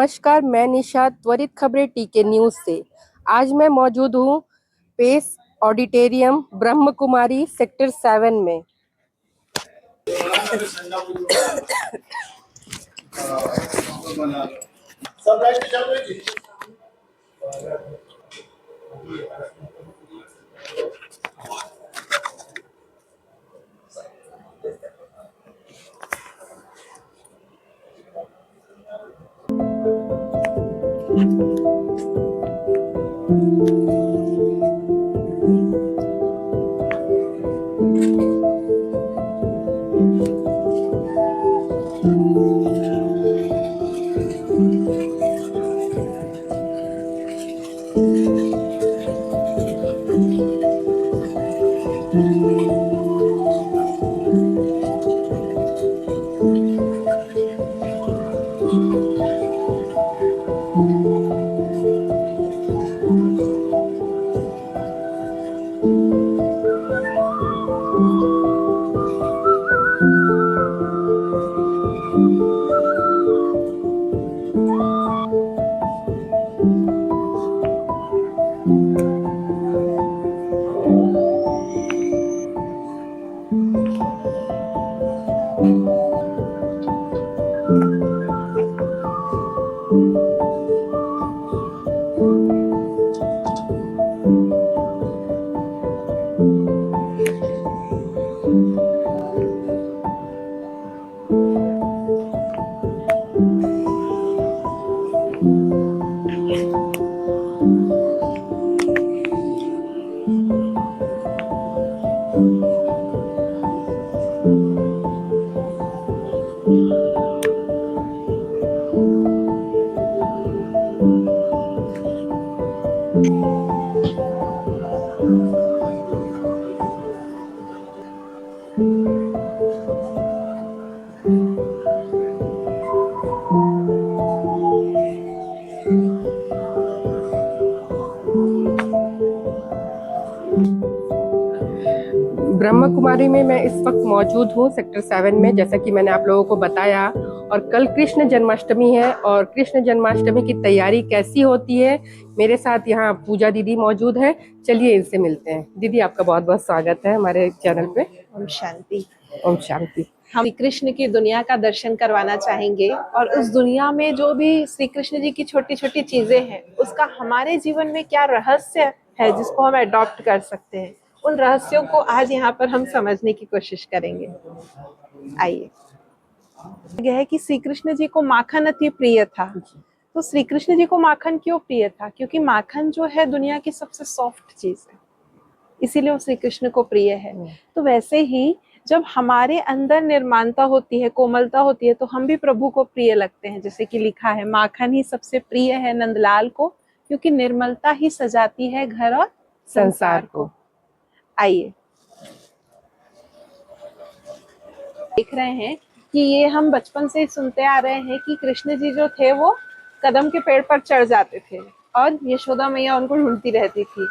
नमस्कार, मैं निशा त्वरित खबरें टीके न्यूज से। आज मैं मौजूद हूँ pace auditorium Brahma Kumari sector 7 में। ब्रह्म कुमारी में मैं इस वक्त मौजूद हूँ सेक्टर 7 में, जैसा कि मैंने आप लोगों को बताया। और कल कृष्ण जन्माष्टमी है और कृष्ण जन्माष्टमी की तैयारी कैसी होती है, मेरे साथ यहाँ पूजा दीदी मौजूद है। चलिए इनसे मिलते हैं। दीदी, आपका बहुत बहुत स्वागत है हमारे चैनल पे। ओम शांति। ओम शांति। हम श्री कृष्ण की दुनिया का दर्शन करवाना चाहेंगे और उस दुनिया में जो भी श्री कृष्ण जी की छोटी छोटी चीजें हैं, उसका हमारे जीवन में क्या रहस्य है जिसको हम अडॉप्ट कर सकते हैं, उन रहस्यों को आज यहाँ पर हम समझने की कोशिश करेंगे। आइए। यह है कि श्री कृष्ण जी को माखन अति प्रिय था। तो श्री कृष्ण जी को माखन क्यों प्रिय था? क्योंकि माखन जो है दुनिया की सबसे सॉफ्ट चीज है, इसीलिए वो श्री कृष्ण को प्रिय है। तो वैसे ही जब हमारे अंदर निर्माणता होती है, कोमलता होती है, तो हम भी प्रभु को प्रिय लगते हैं। जैसे कि लिखा है, माखन ही सबसे प्रिय है नंदलाल को, क्योंकि निर्मलता ही सजाती है घर और संसार को। आइए, देख रहे हैं कि ये हम बचपन से ही सुनते आ रहे हैं कि कृष्ण जी जो थे वो कदम के पेड़ पर चढ़ जाते थे और यशोदा मैया उनको ढूंढती रहती थी।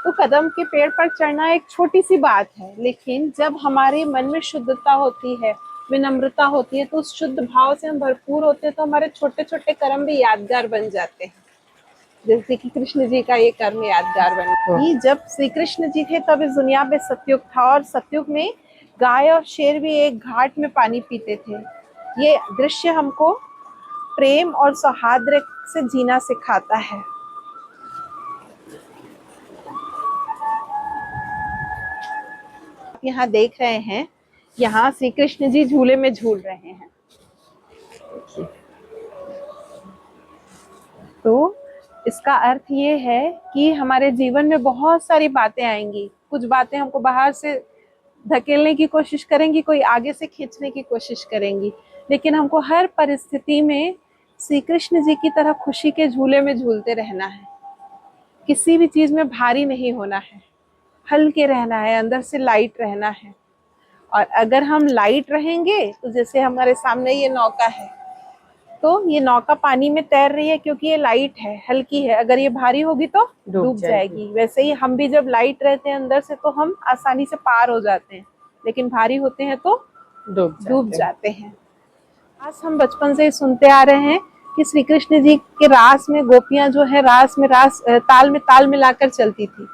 तो कदम के पेड़ पर चढ़ना एक छोटी सी बात है, लेकिन जब हमारे मन में शुद्धता होती है, विनम्रता होती है, तो उस शुद्ध भाव से हम भरपूर होते हैं, तो हमारे छोटे छोटे कर्म भी यादगार बन जाते हैं। जैसे कि कृष्ण जी का ये कर्म यादगार बन। जब श्री कृष्ण जी थे तब इस दुनिया में सतयुग था, और सतयुग में गाय और शेर भी एक घाट में पानी पीते थे। ये दृश्य हमको प्रेम और सौहार्द से जीना सिखाता है। यहाँ देख रहे हैं, यहाँ श्री कृष्ण जी झूले में झूल रहे हैं। तो इसका अर्थ ये है कि हमारे जीवन में बहुत सारी बातें आएंगी। कुछ बातें हमको बाहर से धकेलने की कोशिश करेंगी, कोई आगे से खींचने की कोशिश करेंगी, लेकिन हमको हर परिस्थिति में श्री कृष्ण जी की तरह खुशी के झूले में झूलते रहना है। किसी भी चीज में भारी नहीं होना है, हल्के रहना है, अंदर से लाइट रहना है। और अगर हम लाइट रहेंगे, तो जैसे हमारे सामने ये नौका है, तो ये नौका पानी में तैर रही है क्योंकि ये लाइट है, हल्की है। अगर ये भारी होगी तो डूब जाएगी। वैसे ही हम भी जब लाइट रहते हैं अंदर से, तो हम आसानी से पार हो जाते हैं, लेकिन भारी होते हैं तो डूब जाते हैं। आज हम बचपन से ही सुनते आ रहे हैं कि श्री कृष्ण जी के रास में गोपियां जो है रास में ताल मिलाकर चलती थी।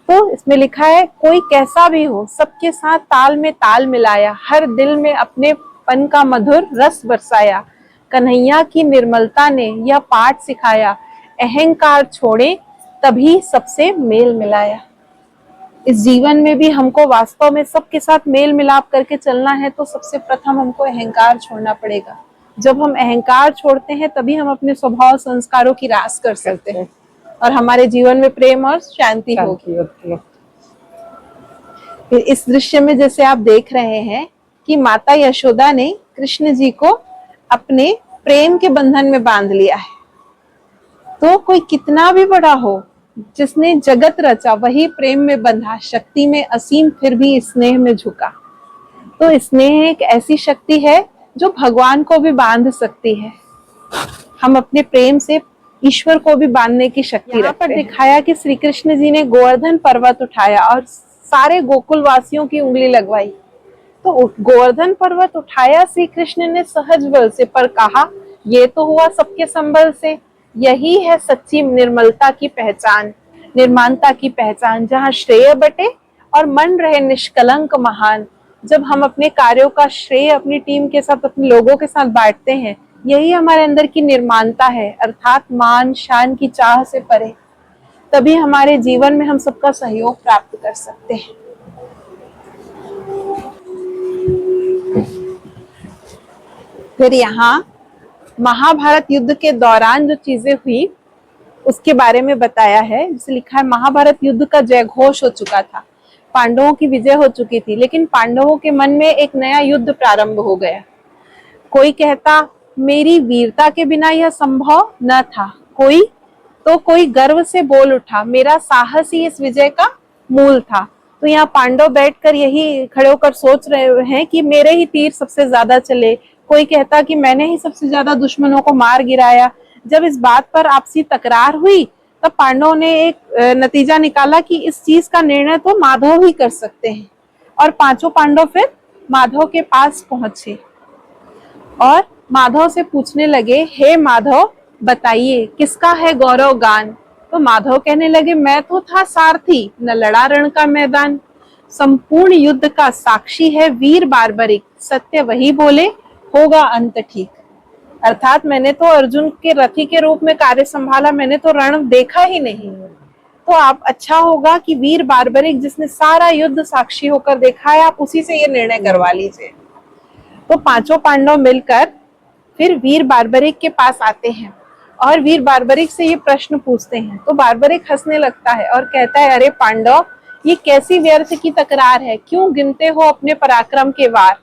तो इसमें लिखा है, कोई कैसा भी हो सबके साथ ताल में ताल मिलाया, हर दिल में अपने पन का मधुर रस बरसाया, कन्हैया की निर्मलता ने यह पाठ सिखाया, अहंकार छोड़े तभी सबसे मेल मिलाया। इस जीवन में भी हमको वास्तव में सबके साथ मेल मिलाप करके चलना है तो सबसे प्रथम हमको अहंकार छोड़ना पड़ेगा। जब हम अहंकार छोड़ते हैं तभी हम अपने स्वभाव संस्कारों की रास कर सकते हैं और हमारे जीवन में प्रेम और शांति होगी। फिर इस दृश्य में जैसे आप देख रहे हैं कि माता यशोदा ने कृष्ण जी को अपने प्रेम के बंधन में बांध लिया है। तो कोई कितना भी बड़ा हो, जिसने जगत रचा वही प्रेम में बंधा, शक्ति में असीम फिर भी स्नेह में झुका। तो स्नेह एक ऐसी शक्ति है जो भगवान को भी बांध सकती है। हम अपने प्रेम से ईश्वर को भी बांधने की शक्ति रखते हैं। दिखाया कि श्री कृष्ण जी ने गोवर्धन पर्वत उठाया और सारे गोकुल वासियों की उंगली लगवाई। तो गोवर्धन पर्वत उठाया श्री कृष्ण ने सहज बल से, पर कहा ये तो हुआ सबके संबल से। यही है सच्ची निर्मलता की पहचान, निर्मानता की पहचान, जहाँ श्रेय बटे और मन रहे निष्कलंक महान। जब हम अपने कार्यों का श्रेय अपनी टीम के साथ, अपने लोगों के साथ बांटते हैं, यही हमारे अंदर की निर्मानता है, अर्थात मान शान की चाह से परे। तभी हमारे जीवन में हम सबका सहयोग प्राप्त कर सकते हैं। फिर यहाँ महाभारत युद्ध के दौरान जो चीजें हुई उसके बारे में बताया है। जैसे लिखा है, महाभारत युद्ध का जय घोष हो चुका था, पांडवों की विजय हो चुकी थी, लेकिन पांडवों के मन में एक नया युद्ध प्रारंभ हो गया। कोई कहता मेरी वीरता के बिना यह संभव न था, कोई गर्व से बोल उठा मेरा साहस ही इस विजय का मूल था। तो यहाँ पांडव बैठकर यही खड़े होकर सोच रहे हैं कि मेरे ही तीर सबसे ज्यादा चले। कोई कहता कि मैंने ही सबसे ज्यादा दुश्मनों को मार गिराया। जब इस बात पर आपसी तकरार हुई तब पांडवों ने एक नतीजा निकाला कि इस चीज का निर्णय तो माधव ही कर सकते हैं। और पांचों पांडव फिर माधव के पास पहुंचे और माधव से पूछने लगे, हे माधव बताइए किसका है गौरव गान। तो माधव कहने लगे, मैं तो था सारथी, न लड़ा रण का मैदान। संपूर्ण युद्ध का साक्षी है वीर बार्बरिक, सत्य वही बोले होगा अंत ठीक। अर्थात मैंने तो अर्जुन के रथी के रूप में कार्य संभाला, मैंने तो रण देखा ही नहीं। तो आप अच्छा होगा कि वीर बार्बरिक जिसने सारा युद्ध साक्षी होकर देखा है, आप उसी से ये निर्णय करवा लीजिए। तो पांचों पांडव मिलकर फिर वीर बार्बरिक के पास आते हैं और वीर बार्बरिक से ये प्रश्न पूछते हैं। तो बार्बरिक हंसने लगता है और कहता है, अरे पांडव, ये कैसी व्यर्थ की तकरार है, क्यों गिनते हो अपने पराक्रम के वार।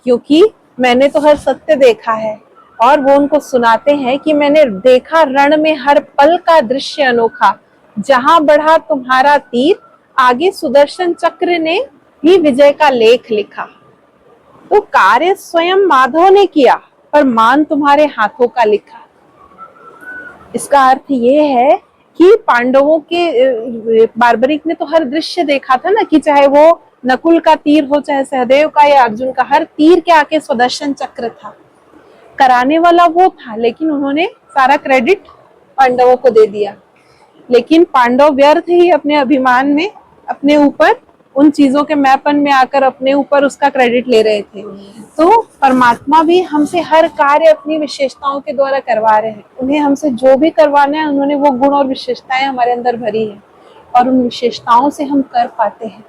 क्योंकि मैंने तो हर सत्य देखा है। और वो उनको सुनाते हैं कि मैंने देखा रण में हर पल का दृश्य अनोखा, जहां बढ़ा तुम्हारा तीर आगे सुदर्शन चक्र ने भी विजय का लेख लिखा। तो कार्य स्वयं माधव ने किया, पर मान तुम्हारे हाथों का लिखा। इसका अर्थ ये है कि पांडवों के बार्बरिक ने तो हर दृश्य देखा था ना, कि चाहे वो नकुल का तीर हो, चाहे सहदेव का या अर्जुन का, हर तीर के आगे सुदर्शन चक्र था। कराने वाला वो था, लेकिन उन्होंने सारा क्रेडिट पांडवों को दे दिया। लेकिन पांडव व्यर्थ ही अपने अभिमान में अपने ऊपर उन चीजों के मैपन में आकर अपने ऊपर उसका क्रेडिट ले रहे थे। तो परमात्मा भी हमसे हर कार्य अपनी विशेषताओं के द्वारा करवा रहे हैं। उन्हें हमसे जो भी करवाना है, उन्होंने वो गुण और विशेषताएं हमारे अंदर भरी है और उन विशेषताओं से हम कर पाते हैं।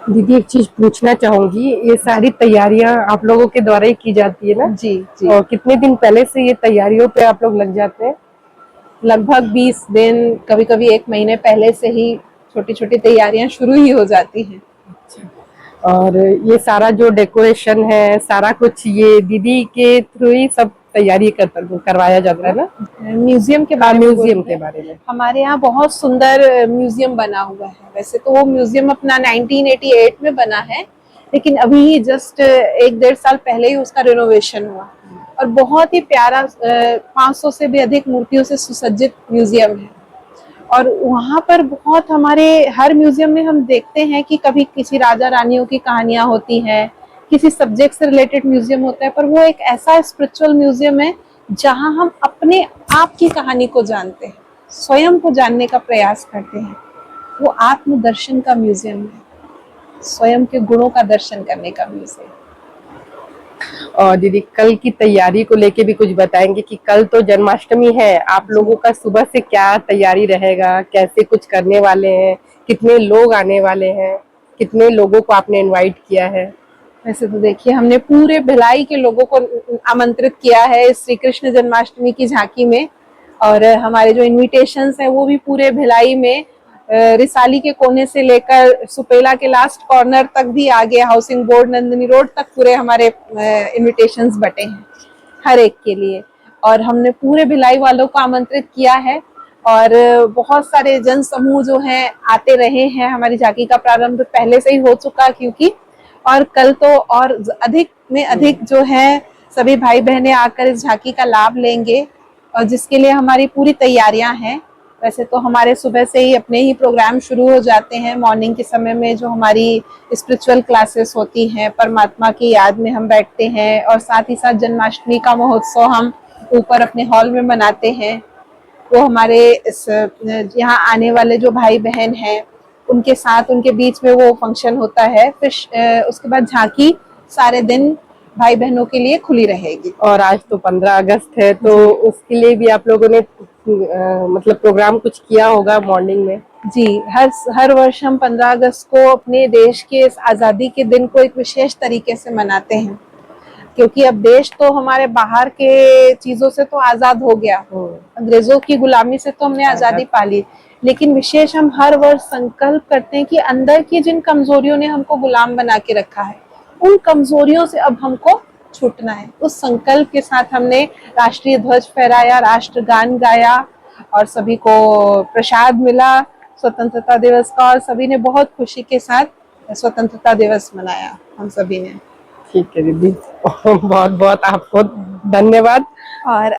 दीदी एक चीज पूछना चाहूंगी, ये सारी तैयारियां आप लोगों के द्वारा ही की जाती है ना? जी जी। और कितने दिन पहले से ये तैयारियों पे आप लोग लग जाते हैं? लगभग 20 दिन, कभी कभी 1 महीने पहले से ही छोटी छोटी तैयारियां शुरू ही हो जाती हैं। और ये सारा जो डेकोरेशन है, सारा कुछ ये दीदी के थ्रू ही सब तैयारी करवाया जाता है ना? म्यूजियम के बारे में हमारे यहाँ बहुत सुंदर म्यूजियम बना हुआ है। वैसे तो वो म्यूजियम अपना 1988 में बना है, लेकिन अभी जस्ट 1-1.5 साल पहले ही उसका रिनोवेशन हुआ और बहुत ही प्यारा 500 से भी अधिक मूर्तियों से सुसज्जित म्यूजियम है। और वहाँ पर बहुत, हमारे हर म्यूजियम में हम देखते हैं कि कभी किसी राजा रानियों की कहानियां होती हैं, किसी सब्जेक्ट से रिलेटेड म्यूजियम होता है, पर वो एक ऐसा स्पिरिचुअल म्यूजियम है जहां हम अपने आप की कहानी को जानते हैं, स्वयं को जानने का प्रयास करते हैं। वो आत्मदर्शन का म्यूजियम है, स्वयं के गुणों का दर्शन करने का म्यूजियम। और दीदी कल की तैयारी को लेके भी कुछ बताएंगे कि कल तो जन्माष्टमी है, आप लोगों का सुबह से क्या तैयारी रहेगा, कैसे कुछ करने वाले हैं, कितने लोग आने वाले हैं, कितने लोगों को आपने इनवाइट किया है? वैसे तो देखिए, हमने पूरे भिलाई के लोगों को आमंत्रित किया है इस श्री कृष्ण जन्माष्टमी की झांकी में। और हमारे जो इनविटेशंस हैं वो भी पूरे भिलाई में, रिसाली के कोने से लेकर सुपेला के लास्ट कॉर्नर तक भी आगे हाउसिंग बोर्ड नंदिनी रोड तक पूरे हमारे इनविटेशंस बटे हैं हर एक के लिए। और हमने पूरे भिलाई वालों को आमंत्रित किया है और बहुत सारे जन समूह जो हैं आते रहे हैं। हमारी झांकी का प्रारंभ पहले से ही हो चुका क्योंकि, और कल तो और अधिक में अधिक जो है सभी भाई बहनें आकर इस झांकी का लाभ लेंगे और जिसके लिए हमारी पूरी तैयारियां हैं। वैसे तो हमारे सुबह से ही अपने ही प्रोग्राम शुरू हो जाते हैं। मॉर्निंग के समय में जो हमारी स्पिरिचुअल क्लासेस होती हैं, परमात्मा की याद में हम बैठते हैं और साथ ही साथ जन्माष्टमी का महोत्सव हम ऊपर अपने हॉल में मनाते हैं। वो हमारे इस यहाँ आने वाले जो भाई बहन हैं उनके साथ उनके बीच में वो फंक्शन होता है। फिर उसके बाद झांकी सारे दिन भाई बहनों के लिए खुली रहेगी। और आज तो 15 अगस्त है, तो उसके लिए भी आप लोगों ने मतलब प्रोग्राम कुछ किया होगा मॉर्निंग में? जी, हर वर्ष हम 15 अगस्त को अपने देश के इस आज़ादी के दिन को एक विशेष तरीके से मनाते हैं क्योंकि अब देश तो हमारे बाहर के चीजों से तो आजाद हो गया, अंग्रेजों की गुलामी से तो हमने आजादी पा ली, लेकिन विशेष हम हर वर्ष संकल्प करते हैं कि अंदर की जिन कमजोरियों ने हमको गुलाम बना के रखा है उन कमजोरियों से अब हमको छूटना है। उस संकल्प के साथ हमने राष्ट्रीय ध्वज फहराया, राष्ट्रगान गाया और सभी को प्रसाद मिला स्वतंत्रता दिवस का और सभी ने बहुत खुशी के साथ स्वतंत्रता दिवस मनाया हम सभी ने। ठीक है दीदी, बहुत बहुत आपको धन्यवाद। और